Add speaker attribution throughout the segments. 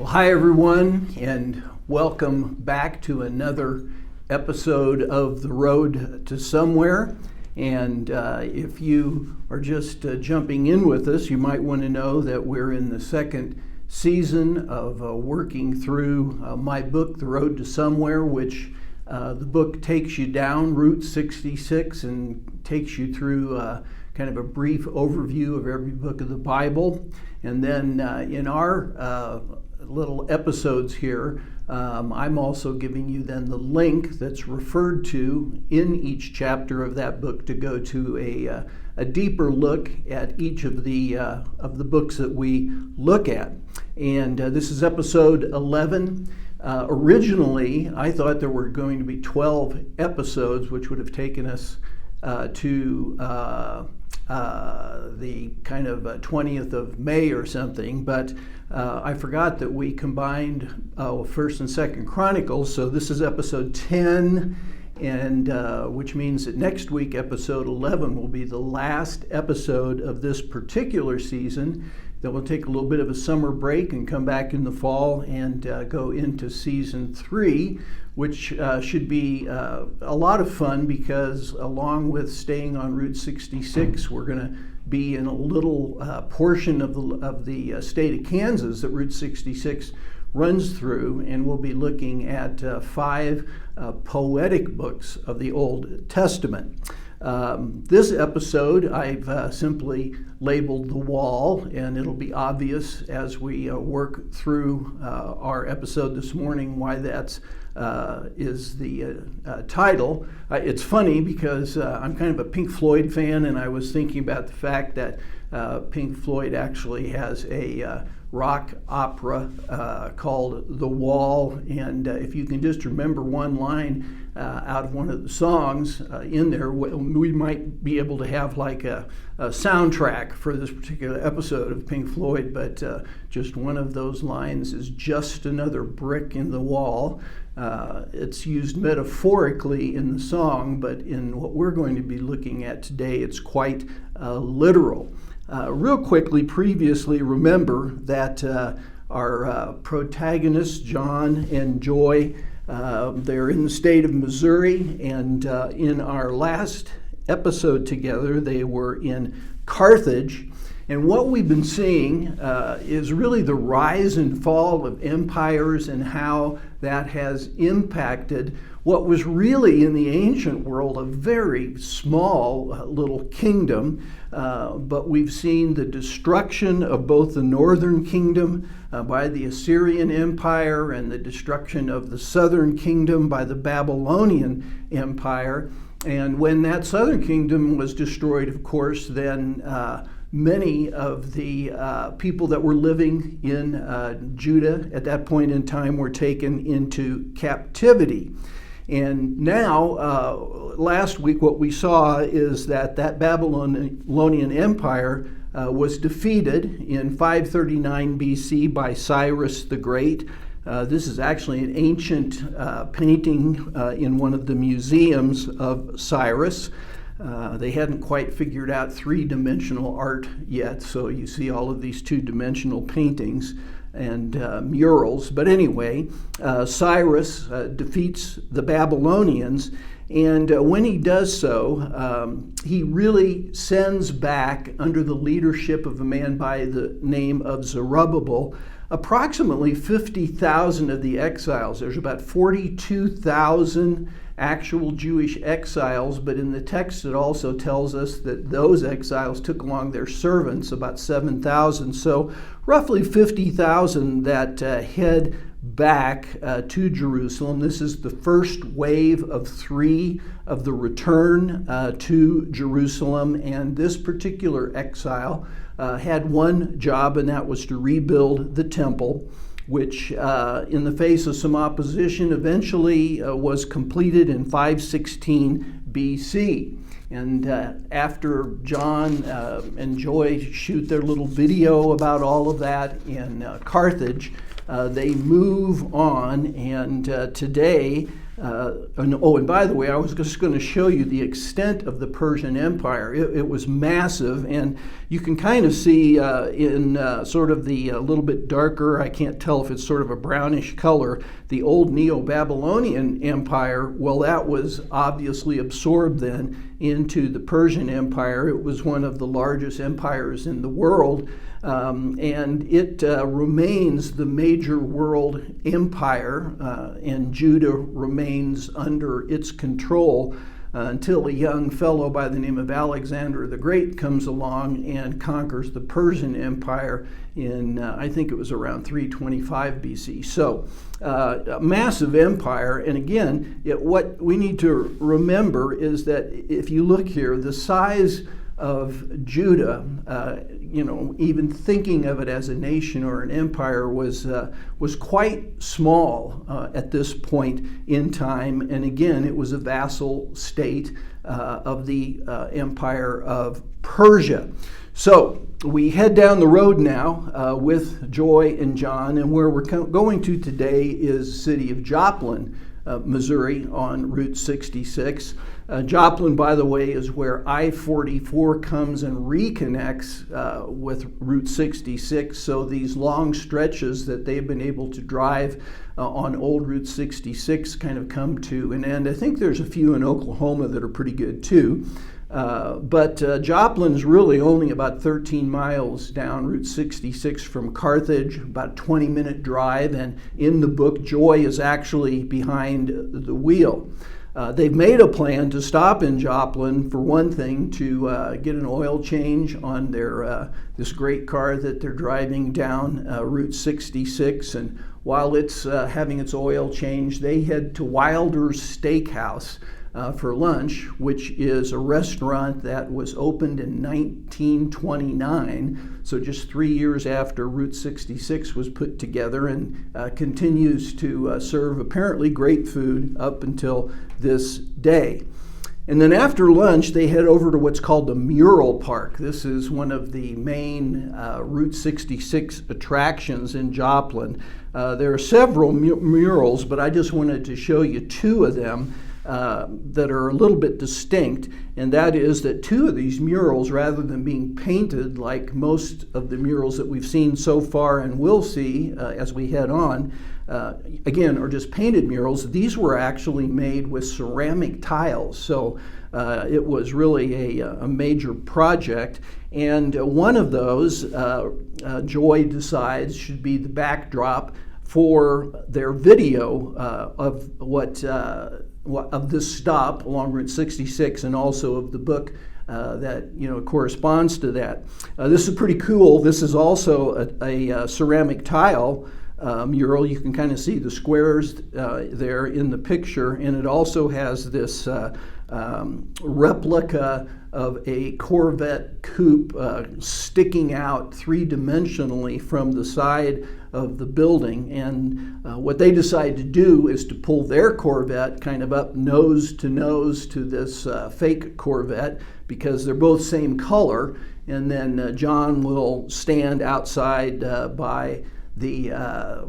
Speaker 1: Hi everyone, and welcome back to another episode of The Road to Somewhere. And if you are just jumping in with us, you might want to know that we're in the second season of working through my book, The Road to Somewhere, which the book takes you down Route 66 and takes you through kind of a brief overview of every book of the Bible. And then in our little episodes here, I'm also giving you then the link that's referred to in each chapter of that book to go to a deeper look at each of the books that we look at. And this is episode 11. Originally, I thought there were going to be 12 episodes, which would have taken us to the kind of 20th of May or something, but I forgot that we combined 1st and 2nd Chronicles, so this is episode 10, and which means that next week, episode 11, will be the last episode of this particular season. Then we'll take a little bit of a summer break and come back in the fall and go into season 3, which should be a lot of fun because along with staying on Route 66, we're going to be in a little portion of the state of Kansas that Route 66 runs through, and we'll be looking at 5 poetic books of the Old Testament. This episode I've simply labeled The Wall, and it'll be obvious as we work through our episode this morning why that's is the title. It's funny because I'm kind of a Pink Floyd fan, and I was thinking about the fact that Pink Floyd actually has a rock opera called The Wall, and if you can just remember one line out of one of the songs in there, we might be able to have like a soundtrack for this particular episode of Pink Floyd, but just one of those lines is "just another brick in the wall." It's used metaphorically in the song, but in what we're going to be looking at today, it's quite literal. Real quickly, previously, remember that our protagonists, John and Joy, they're in the state of Missouri, and in our last episode together, they were in Carthage. And what we've been seeing is really the rise and fall of empires and how that has impacted what was really in the ancient world a very small little kingdom. But we've seen the destruction of both the northern kingdom by the Assyrian Empire and the destruction of the southern kingdom by the Babylonian Empire. And when that southern kingdom was destroyed, of course, then many of the people that were living in Judah at that point in time were taken into captivity. And now, last week, what we saw is that Babylonian Empire was defeated in 539 BC by Cyrus the Great. This is actually an ancient painting in one of the museums of Cyrus. They hadn't quite figured out three-dimensional art yet, so you see all of these two-dimensional paintings and murals. But anyway, Cyrus defeats the Babylonians, and when he does so, he really sends back, under the leadership of a man by the name of Zerubbabel, approximately 50,000 of the exiles. There's about 42,000 actual Jewish exiles, but in the text it also tells us that those exiles took along their servants, about 7,000. So roughly 50,000 that head back to Jerusalem. This is the first wave of 3 of the return to Jerusalem, and this particular exile had one job, and that was to rebuild the temple, which in the face of some opposition eventually was completed in 516 BC. And after John and Joy shoot their little video about all of that in Carthage, they move on, and today and by the way, I was just going to show you the extent of the Persian Empire. It was massive, and you can kind of see in sort of the little bit darker, I can't tell if it's sort of a brownish color, the old Neo-Babylonian Empire. Well, that was obviously absorbed then into the Persian Empire. It was one of the largest empires in the world. And it remains the major world empire, and Judah remains under its control until a young fellow by the name of Alexander the Great comes along and conquers the Persian Empire in, I think it was around 325 BC. So, a massive empire. And again, what we need to remember is that if you look here, the size of Judah, even thinking of it as a nation or an empire was quite small at this point in time. And again, it was a vassal state of the empire of Persia. So we head down the road now with Joy and John, and where we're going to today is the city of Joplin, Missouri, on Route 66. Joplin, by the way, is where I-44 comes and reconnects with Route 66. So these long stretches that they've been able to drive on old Route 66 kind of come to an end. I think there's a few in Oklahoma that are pretty good too. But Joplin's really only about 13 miles down Route 66 from Carthage, about a 20-minute drive, and in the book, Joy is actually behind the wheel. They've made a plan to stop in Joplin, for one thing, to get an oil change on their this great car that they're driving down Route 66, and while it's having its oil change, they head to Wilder's Steakhouse for lunch, which is a restaurant that was opened in 1929, so just 3 years after Route 66 was put together, and continues to serve apparently great food up until this day. And then after lunch, they head over to what's called the Mural Park. This is one of the main Route 66 attractions in Joplin. There are several murals, but I just wanted to show you two of them that are a little bit distinct, and that is that two of these murals, rather than being painted like most of the murals that we've seen so far and will see as we head on, again, are just painted murals. These were actually made with ceramic tiles, so it was really a major project. And one of those, Joy decides, should be the backdrop for their video of of this stop along Route 66, and also of the book that corresponds to that. This is pretty cool. This is also a ceramic tile mural. You can kind of see the squares there in the picture, and it also has this replica of a Corvette coupe sticking out three-dimensionally from the side of the building. And what they decide to do is to pull their Corvette kind of up nose to this fake Corvette, because they're both same color. And then John will stand outside by the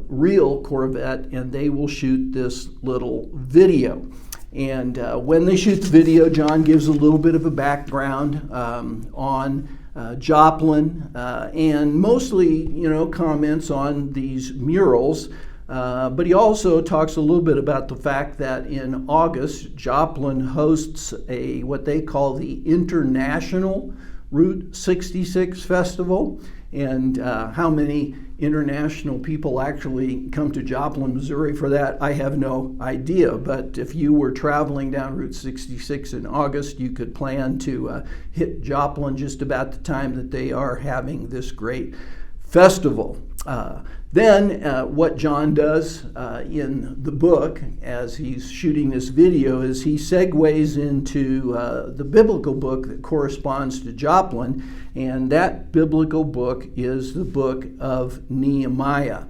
Speaker 1: real Corvette, and they will shoot this little video. And when they shoot the video, John gives a little bit of a background on Joplin, and mostly, comments on these murals. But he also talks a little bit about the fact that in August, Joplin hosts what they call the International Route 66 Festival. And how many international people actually come to Joplin, Missouri for that, I have no idea. But if you were traveling down Route 66 in August, you could plan to hit Joplin just about the time that they are having this great festival. Then what John does in the book as he's shooting this video is he segues into the biblical book that corresponds to Joplin, and that biblical book is the book of Nehemiah.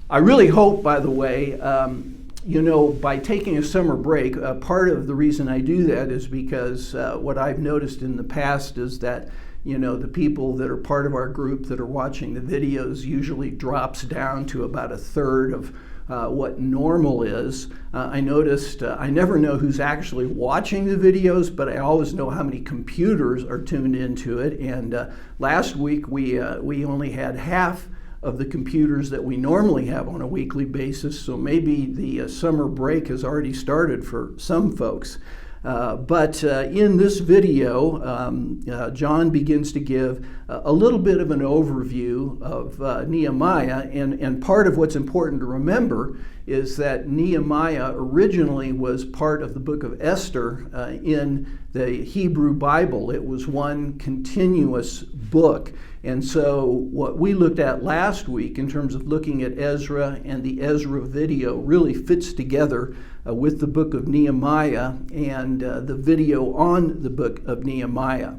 Speaker 1: I really hope, by the way, by taking a summer break, part of the reason I do that is because what I've noticed in the past is that the people that are part of our group that are watching the videos usually drops down to about a third of what normal is. I noticed I never know who's actually watching the videos, but I always know how many computers are tuned into it. And last week we only had half of the computers that we normally have on a weekly basis, so maybe the summer break has already started for some folks. But in this video, John begins to give a little bit of an overview of Nehemiah, and part of what's important to remember is that Nehemiah originally was part of the book of Esther in the Hebrew Bible. It was one continuous book. And so what we looked at last week in terms of looking at Ezra and the Ezra video really fits together with the book of Nehemiah and the video on the book of Nehemiah.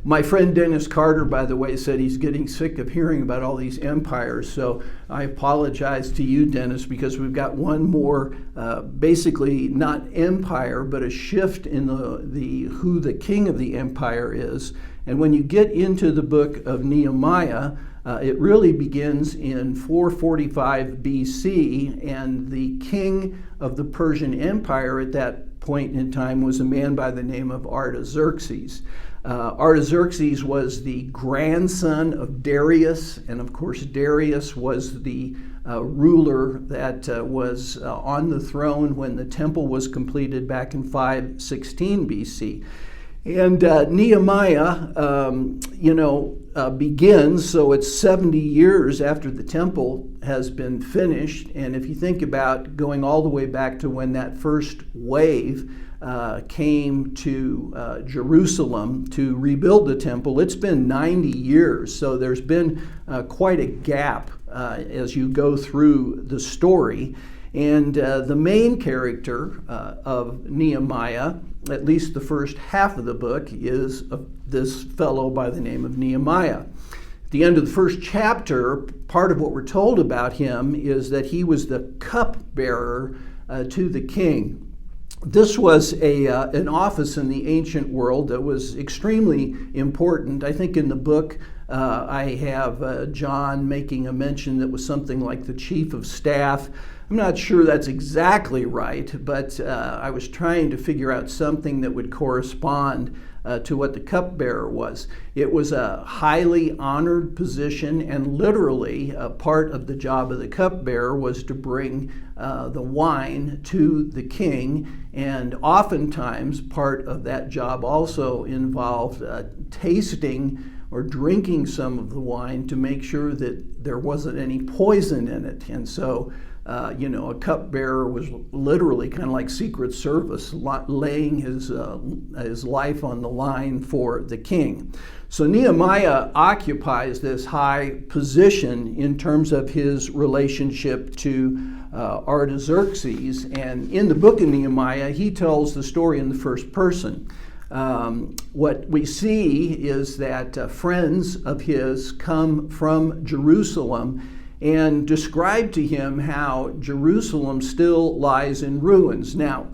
Speaker 1: My friend Dennis Carter, by the way, said he's getting sick of hearing about all these empires. So I apologize to you, Dennis, because we've got one more, basically not empire, but a shift in the who the king of the empire is. And when you get into the book of Nehemiah, it really begins in 445 BC, and the king of the Persian Empire at that point in time was a man by the name of Artaxerxes. Artaxerxes was the grandson of Darius, and of course Darius was the ruler that was on the throne when the temple was completed back in 516 BC. And Nehemiah, begins, so it's 70 years after the temple has been finished. And if you think about going all the way back to when that first wave came to Jerusalem to rebuild the temple, it's been 90 years. So there's been quite a gap as you go through the story. And the main character of Nehemiah, at least the first half of the book, is this fellow by the name of Nehemiah. At the end of the first chapter, part of what we're told about him is that he was the cupbearer to the king. This was an office in the ancient world that was extremely important. I think in the book I have John making a mention that was something like the chief of staff. I'm not sure that's exactly right, but I was trying to figure out something that would correspond to what the cupbearer was. It was a highly honored position, and literally part of the job of the cupbearer was to bring the wine to the king, and oftentimes part of that job also involved tasting or drinking some of the wine to make sure that there wasn't any poison in it. And so a cupbearer was literally kind of like Secret Service, laying his life on the line for the king. So Nehemiah occupies this high position in terms of his relationship to Artaxerxes. And in the book of Nehemiah, he tells the story in the first person. What we see is that friends of his come from Jerusalem and describe to him how Jerusalem still lies in ruins. Now,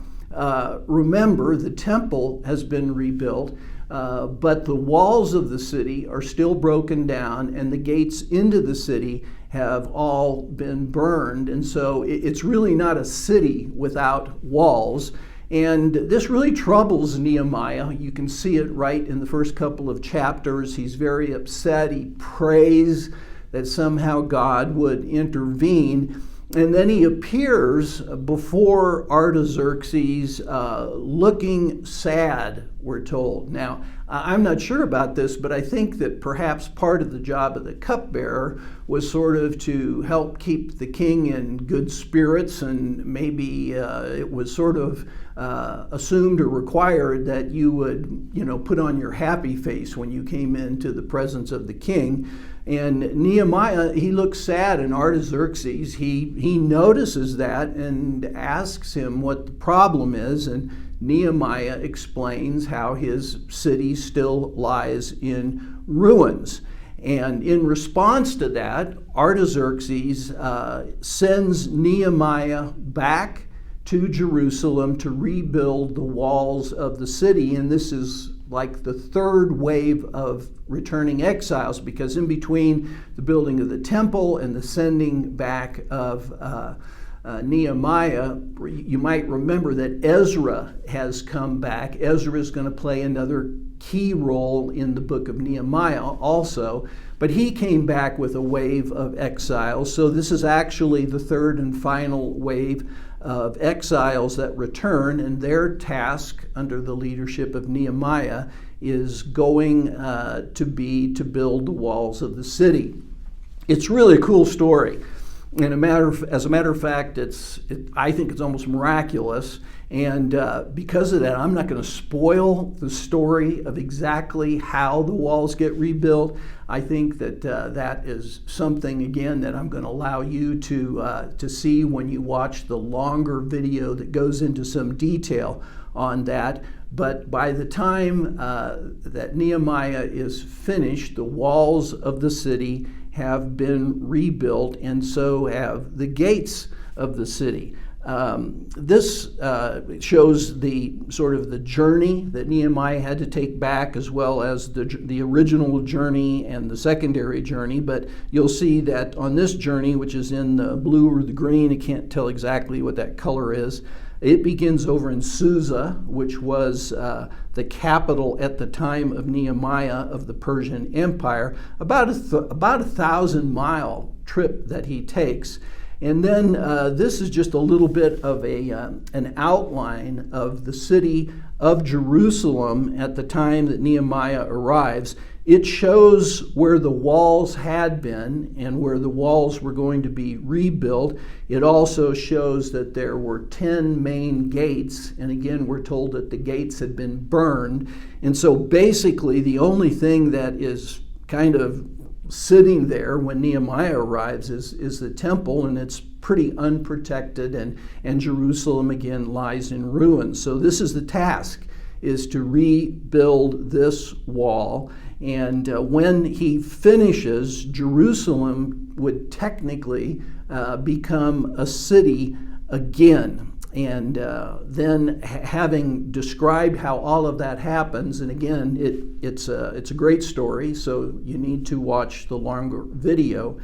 Speaker 1: remember, the temple has been rebuilt, but the walls of the city are still broken down, and the gates into the city have all been burned. And so it's really not a city without walls. And this really troubles Nehemiah. You can see it right in the first couple of chapters. He's very upset. He prays that somehow God would intervene. And then he appears before Artaxerxes looking sad, we're told. Now, I'm not sure about this, but I think that perhaps part of the job of the cupbearer was sort of to help keep the king in good spirits, and maybe it was sort of assumed or required that you would, put on your happy face when you came into the presence of the king. And Nehemiah, he looks sad, and Artaxerxes, he notices that and asks him what the problem is, and Nehemiah explains how his city still lies in ruins. And in response to that, Artaxerxes sends Nehemiah back to Jerusalem to rebuild the walls of the city. And this is like the third wave of returning exiles, because in between the building of the temple and the sending back of Nehemiah, you might remember that Ezra has come back. Ezra is going to play another key role in the book of Nehemiah also, but he came back with a wave of exiles. So this is actually the third and final wave of exiles that return, and their task under the leadership of Nehemiah is going to be to build the walls of the city. It's really a cool story. And as a matter of fact, I think it's almost miraculous. And because of that, I'm not going to spoil the story of exactly how the walls get rebuilt. I think that that is something, again, that I'm going to allow you to see when you watch the longer video that goes into some detail on that. But by the time that Nehemiah is finished, the walls of the city have been rebuilt, and so have the gates of the city. This shows the sort of the journey that Nehemiah had to take back, as well as the original journey and the secondary journey. But you'll see that on this journey, which is in the blue or the green, I can't tell exactly what that color is, it begins over in Susa, which was the capital at the time of Nehemiah of the Persian Empire, about a 1,000-mile trip that he takes. And then this is just a little bit of an outline of the city of Jerusalem at the time that Nehemiah arrives. It shows where the walls had been and where the walls were going to be rebuilt. It also shows that there were 10 main gates, and again, we're told that the gates had been burned. And so basically, the only thing that is kind of sitting there when Nehemiah arrives is the temple, and it's pretty unprotected, and Jerusalem again lies in ruins. So this is the task, is to rebuild this wall. And when he finishes, Jerusalem would technically become a city again. And then having described how all of that happens, and again, it's a great story, so you need to watch the longer video.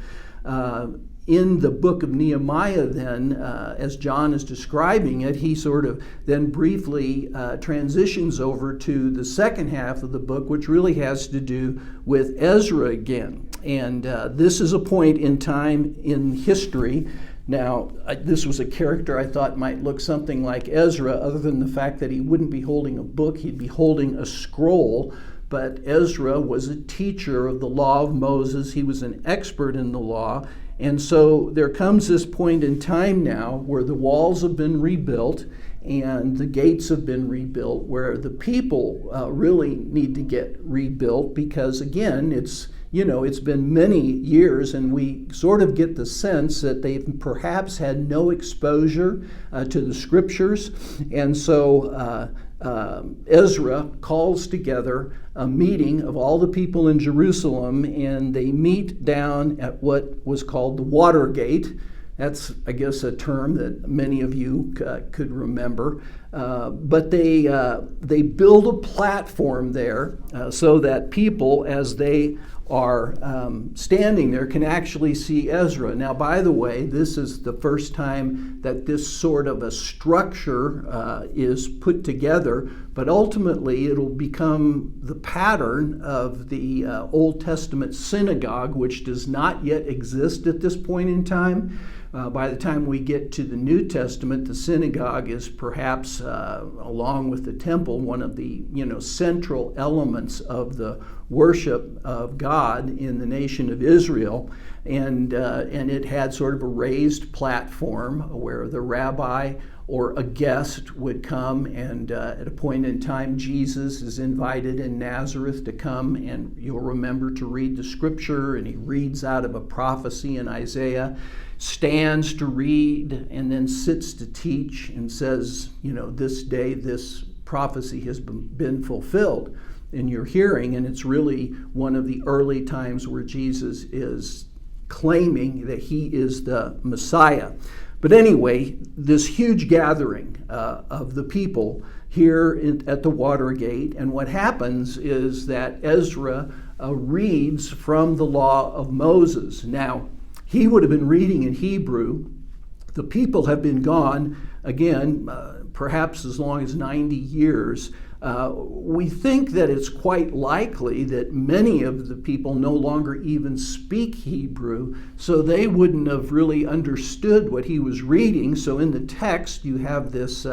Speaker 1: In the book of Nehemiah then, as John is describing it, he sort of then briefly transitions over to the second half of the book, which really has to do with Ezra again. And this is a point in time in history. Now, this was a character I thought might look something like Ezra, other than the fact that he wouldn't be holding a book, he'd be holding a scroll. But Ezra was a teacher of the law of Moses. He was an expert in the law. And so there comes this point in time now where the walls have been rebuilt and the gates have been rebuilt, where the people really need to get rebuilt, because again, it's been many years, and we sort of get the sense that they've perhaps had no exposure to the scriptures. And so Ezra calls together a meeting of all the people in Jerusalem, and they meet down at what was called the Water Gate. That's, I guess, a term that many of you could remember. But they build a platform there so that people, as they are standing there, can actually see Ezra. Now, by the way, this is the first time that this sort of a structure is put together, but ultimately it'll become the pattern of the Old Testament synagogue, which does not yet exist at this point in time. By the time we get to the New Testament, the synagogue is perhaps, along with the temple, one of the central elements of the worship of God in the nation of Israel. And it had sort of a raised platform where the rabbi or a guest would come, and at a point in time, Jesus is invited in Nazareth to come, and you'll remember to read the scripture, and he reads out of a prophecy in Isaiah, stands to read, and then sits to teach, and says, this day this prophecy has been fulfilled in your hearing. And it's really one of the early times where Jesus is claiming that he is the Messiah. But anyway, this huge gathering of the people here at the Watergate, and what happens is that Ezra reads from the law of Moses. Now, he would have been reading in Hebrew. The people have been gone, again, perhaps as long as 90 years. We think that it's quite likely that many of the people no longer even speak Hebrew, so they wouldn't have really understood what he was reading. So in the text, you have this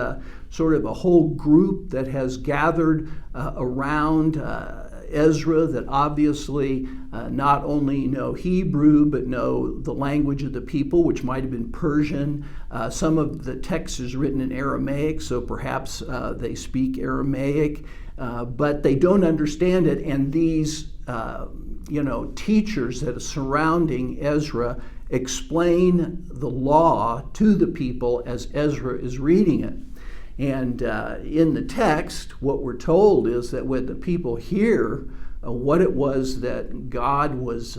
Speaker 1: sort of a whole group that has gathered around Ezra that obviously not only know Hebrew, but know the language of the people, which might have been Persian. Some of the text is written in Aramaic, so perhaps they speak Aramaic, but they don't understand it. And these, teachers that are surrounding Ezra explain the law to the people as Ezra is reading it. And in the text, what we're told is that when the people hear what it was that God was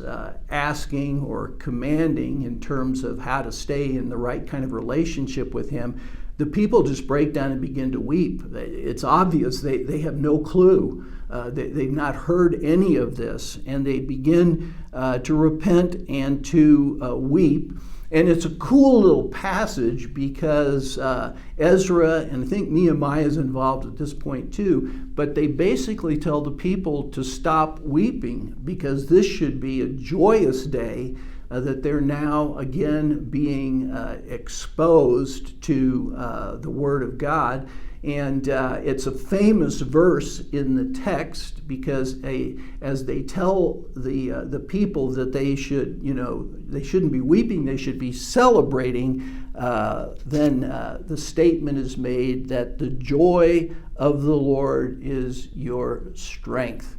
Speaker 1: asking or commanding in terms of how to stay in the right kind of relationship with him, the people just break down and begin to weep. It's obvious they have no clue. They've not heard any of this, and they begin to repent and to weep. And it's a cool little passage because Ezra, and I think Nehemiah is involved at this point too, but they basically tell the people to stop weeping because this should be a joyous day, that they're now again being exposed to the Word of God. And it's a famous verse in the text because as they tell the people that they should, they shouldn't be weeping, they should be celebrating, then the statement is made that the joy of the Lord is your strength.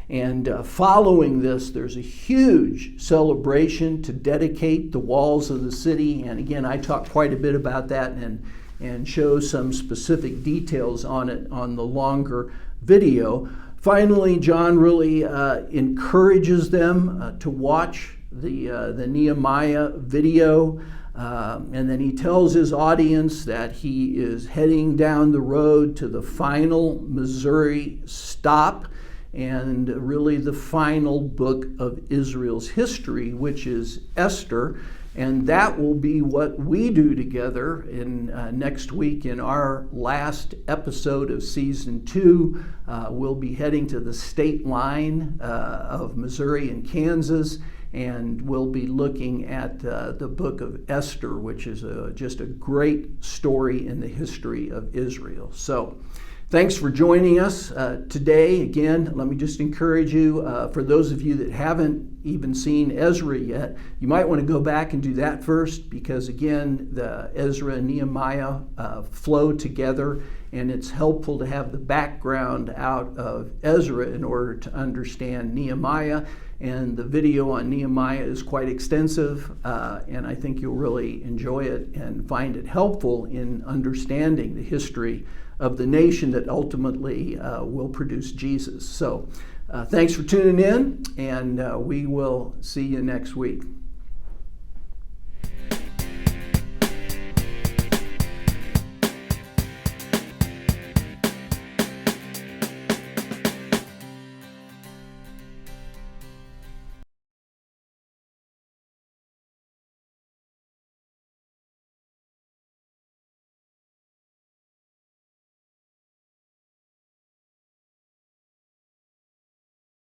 Speaker 1: And following this, there's a huge celebration to dedicate the walls of the city. And again, I talked quite a bit about that and show some specific details on it on the longer video. Finally, John really encourages them to watch the Nehemiah video, and then he tells his audience that he is heading down the road to the final Missouri stop, and really the final book of Israel's history, which is Esther. And that will be what we do together in next week in our last episode of season 2. We'll be heading to the state line of Missouri and Kansas, and we'll be looking at the book of Esther, which is just a great story in the history of Israel. So thanks for joining us today. Again, let me just encourage you, for those of you that haven't even seen Ezra yet, you might want to go back and do that first because, again, the Ezra and Nehemiah flow together, and it's helpful to have the background out of Ezra in order to understand Nehemiah. And the video on Nehemiah is quite extensive, and I think you'll really enjoy it and find it helpful in understanding the history of the nation that ultimately will produce Jesus. So thanks for tuning in, and we will see you next week.